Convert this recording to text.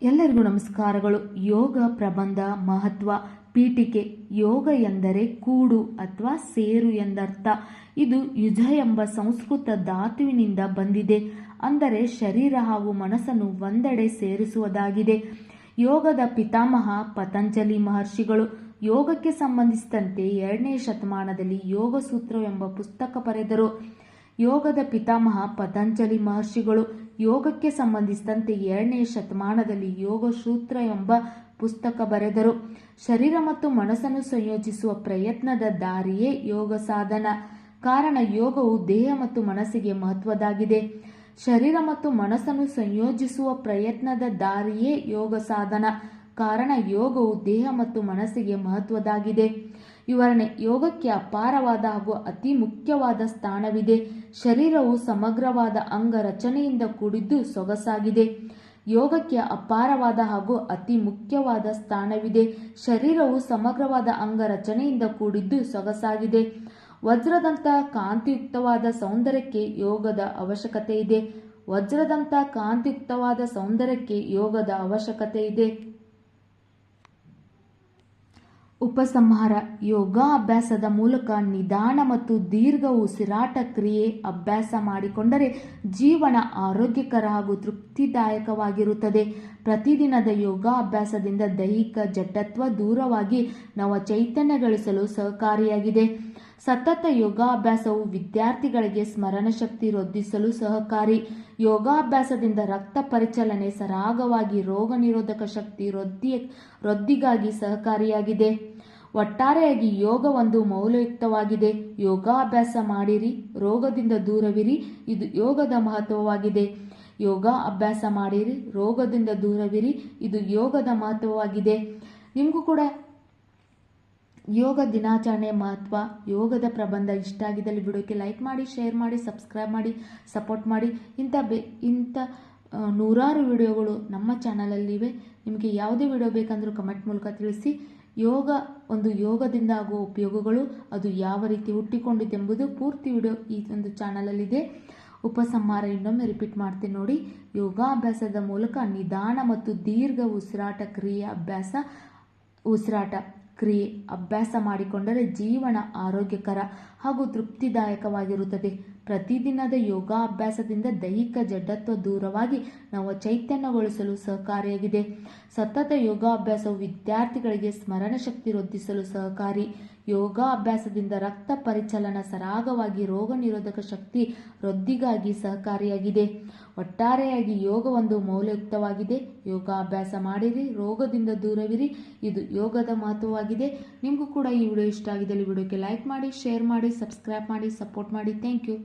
ಎಲ್ಲರಿಗೂ ನಮಸ್ಕಾರಗಳು. ಯೋಗ ಪ್ರಬಂಧ ಮಹತ್ವ ಪೀಠಿಕೆ. ಯೋಗ ಎಂದರೆ ಕೂಡು ಅಥವಾ ಸೇರು ಎಂದರ್ಥ. ಇದು ಯುಜ ಎಂಬ ಸಂಸ್ಕೃತ ಧಾತುವಿನಿಂದ ಬಂದಿದೆ. ಅಂದರೆ ಶರೀರ ಹಾಗೂ ಮನಸ್ಸನ್ನು ಒಂದೆಡೆ ಸೇರಿಸುವುದಾಗಿದೆ. ಯೋಗದ ಪಿತಾಮಹ ಪತಂಜಲಿ ಮಹರ್ಷಿಗಳು ಯೋಗಕ್ಕೆ ಸಂಬಂಧಿಸಿದಂತೆ 2ನೇ ಶತಮಾನದಲ್ಲಿ ಯೋಗ ಸೂತ್ರ ಎಂಬ ಪುಸ್ತಕ ಬರೆದರು. ಯೋಗದ ಪಿತಾಮಹ ಪತಂಜಲಿ ಮಹರ್ಷಿಗಳು ಯೋಗಕ್ಕೆ ಸಂಬಂಧಿಸಿದಂತೆ 2ನೇ ಶತಮಾನದಲ್ಲಿ ಯೋಗ ಸೂತ್ರ ಎಂಬ ಪುಸ್ತಕ ಬರೆದರು. ಶರೀರ ಮತ್ತು ಮನಸ್ಸನ್ನು ಸಂಯೋಜಿಸುವ ಪ್ರಯತ್ನದ ದಾರಿಯೇ ಯೋಗ ಸಾಧನ. ಕಾರಣ ಯೋಗವು ದೇಹ ಮತ್ತು ಮನಸ್ಸಿಗೆ ಮಹತ್ವದಾಗಿದೆ. ಶರೀರ ಮತ್ತು ಮನಸ್ಸನ್ನು ಸಂಯೋಜಿಸುವ ಪ್ರಯತ್ನದ ದಾರಿಯೇ ಯೋಗ ಸಾಧನ. ಕಾರಣ ಯೋಗವು ದೇಹ ಮತ್ತು ಮನಸ್ಸಿಗೆ ಮಹತ್ವದಾಗಿದೆ. ವಿವರಣೆ. ಯೋಗಕ್ಕೆ ಅಪಾರವಾದ ಹಾಗೂ ಅತಿ ಮುಖ್ಯವಾದ ಸ್ಥಾನವಿದೆ. ಶರೀರವು ಸಮಗ್ರವಾದ ಅಂಗ ರಚನೆಯಿಂದ ಕೂಡಿದ್ದು ಸೊಗಸಾಗಿದೆ. ಯೋಗಕ್ಕೆ ಅಪಾರವಾದ ಹಾಗೂ ಅತಿ ಮುಖ್ಯವಾದ ಸ್ಥಾನವಿದೆ. ಶರೀರವು ಸಮಗ್ರವಾದ ಅಂಗ ರಚನೆಯಿಂದ ಕೂಡಿದ್ದು ಸೊಗಸಾಗಿದೆ. ವಜ್ರದಂಥ ಕಾಂತಿಯುಕ್ತವಾದ ಸೌಂದರ್ಯಕ್ಕೆ ಯೋಗದ ಅವಶ್ಯಕತೆ ಇದೆ. ವಜ್ರದಂಥ ಕಾಂತಿಯುಕ್ತವಾದ ಸೌಂದರ್ಯಕ್ಕೆ ಯೋಗದ ಅವಶ್ಯಕತೆ ಇದೆ. ಉಪಸಂಹಾರ. ಯೋಗ ಅಭ್ಯಾಸದ ಮೂಲಕ ನಿಧಾನ ಮತ್ತು ದೀರ್ಘ ಉಸಿರಾಟ ಕ್ರಿಯೆ ಅಭ್ಯಾಸ ಮಾಡಿಕೊಂಡರೆ ಜೀವನ ಆರೋಗ್ಯಕರ ಹಾಗೂ ತೃಪ್ತಿದಾಯಕವಾಗಿರುತ್ತದೆ. ಪ್ರತಿದಿನದ ಯೋಗ ಅಭ್ಯಾಸದಿಂದ ದೈಹಿಕ ಜಡತ್ವ ದೂರವಾಗಿ ನವ ಚೈತನ್ಯ ಗಳಿಸಲು ಸಹಕಾರಿಯಾಗಿದೆ. ಸತತ ಯೋಗಾಭ್ಯಾಸವು ವಿದ್ಯಾರ್ಥಿಗಳಿಗೆ ಸ್ಮರಣ ಶಕ್ತಿ ವೃದ್ಧಿಸಲು ಸಹಕಾರಿ. ಯೋಗಾಭ್ಯಾಸದಿಂದ ರಕ್ತ ಪರಿಚಲನೆ ಸರಾಗವಾಗಿ ರೋಗ ನಿರೋಧಕ ಶಕ್ತಿ ವೃದ್ಧಿಗಾಗಿ ಸಹಕಾರಿಯಾಗಿದೆ. ಒಟ್ಟಾರೆಯಾಗಿ ಯೋಗ ಒಂದು ಮೌಲ್ಯಯುಕ್ತವಾಗಿದೆ. ಯೋಗಾಭ್ಯಾಸ ಮಾಡಿರಿ, ರೋಗದಿಂದ ದೂರವಿರಿ. ಇದು ಯೋಗದ ಮಹತ್ವವಾಗಿದೆ. ಯೋಗ ಅಭ್ಯಾಸ ಮಾಡಿರಿ, ರೋಗದಿಂದ ದೂರವಿರಿ. ಇದು ಯೋಗದ ಮಹತ್ವವಾಗಿದೆ. ನಿಮಗೂ ಕೂಡ ಯೋಗ ದಿನಾಚರಣೆ ಮಹತ್ವ, ಯೋಗದ ಪ್ರಬಂಧ ಇಷ್ಟ ಆಗಿದ್ದಲ್ಲಿ ವಿಡಿಯೋಕ್ಕೆ ಲೈಕ್ ಮಾಡಿ, ಶೇರ್ ಮಾಡಿ, ಸಬ್ಸ್ಕ್ರೈಬ್ ಮಾಡಿ, ಸಪೋರ್ಟ್ ಮಾಡಿ. ಇಂಥ ನೂರಾರು ವಿಡಿಯೋಗಳು ನಮ್ಮ ಚಾನಲಲ್ಲಿವೆ. ನಿಮಗೆ ಯಾವುದೇ ವಿಡಿಯೋ ಬೇಕಂದ್ರೂ ಕಮೆಂಟ್ ಮೂಲಕ ತಿಳಿಸಿ. ಯೋಗದಿಂದ ಆಗುವ ಉಪಯೋಗಗಳು, ಅದು ಯಾವ ರೀತಿ ಹುಟ್ಟಿಕೊಂಡಿದೆಂಬುದು ಪೂರ್ತಿ ವಿಡಿಯೋ ಈ ಒಂದು ಚಾನಲಲ್ಲಿದೆ. ಉಪಸಂಹಾರ ಇನ್ನೊಮ್ಮೆ ರಿಪೀಟ್ ಮಾಡ್ತೀನಿ ನೋಡಿ. ಯೋಗಾಭ್ಯಾಸದ ಮೂಲಕ ನಿಧಾನ ಮತ್ತು ದೀರ್ಘ ಉಸಿರಾಟ ಕ್ರಿಯೆ ಅಭ್ಯಾಸ ಮಾಡಿಕೊಂಡರೆ ಜೀವನ ಆರೋಗ್ಯಕರ ಹಾಗೂ ತೃಪ್ತಿದಾಯಕವಾಗಿರುತ್ತದೆ. ಪ್ರತಿದಿನದ ಯೋಗಾಭ್ಯಾಸದಿಂದ ದೈಹಿಕ ಜಡತ್ವ ದೂರವಾಗಿ ನವ ಚೈತನ್ಯಗೊಳಿಸಲು ಸಹಕಾರಿಯಾಗಿದೆ. ಸತತ ಯೋಗಾಭ್ಯಾಸವು ವಿದ್ಯಾರ್ಥಿಗಳಿಗೆ ಸ್ಮರಣ ಶಕ್ತಿ ವೃದ್ಧಿಸಲು ಸಹಕಾರಿ. ಯೋಗಾಭ್ಯಾಸದಿಂದ ರಕ್ತ ಪರಿಚಲನ ಸರಾಗವಾಗಿ ರೋಗ ನಿರೋಧಕ ಶಕ್ತಿ ವೃದ್ಧಿಗಾಗಿ ಸಹಕಾರಿಯಾಗಿದೆ. ಒಟ್ಟಾರೆಯಾಗಿ ಯೋಗ ಒಂದು ಮೌಲ್ಯಯುಕ್ತವಾಗಿದೆ. ಯೋಗಾಭ್ಯಾಸ ಮಾಡಿರಿ, ರೋಗದಿಂದ ದೂರವಿರಿ. ಇದು ಯೋಗದ ಮಹತ್ವವಾಗಿದೆ. ನಿಮಗೂ ಕೂಡ ಈ ವಿಡಿಯೋ ಇಷ್ಟ ಆಗಿದ್ದಲ್ಲಿ ವಿಡಿಯೋಕ್ಕೆ ಲೈಕ್ ಮಾಡಿ, ಶೇರ್ ಮಾಡಿ, ಸಬ್ಸ್ಕ್ರೈಬ್ ಮಾಡಿ, ಸಪೋರ್ಟ್ ಮಾಡಿ. Thank you.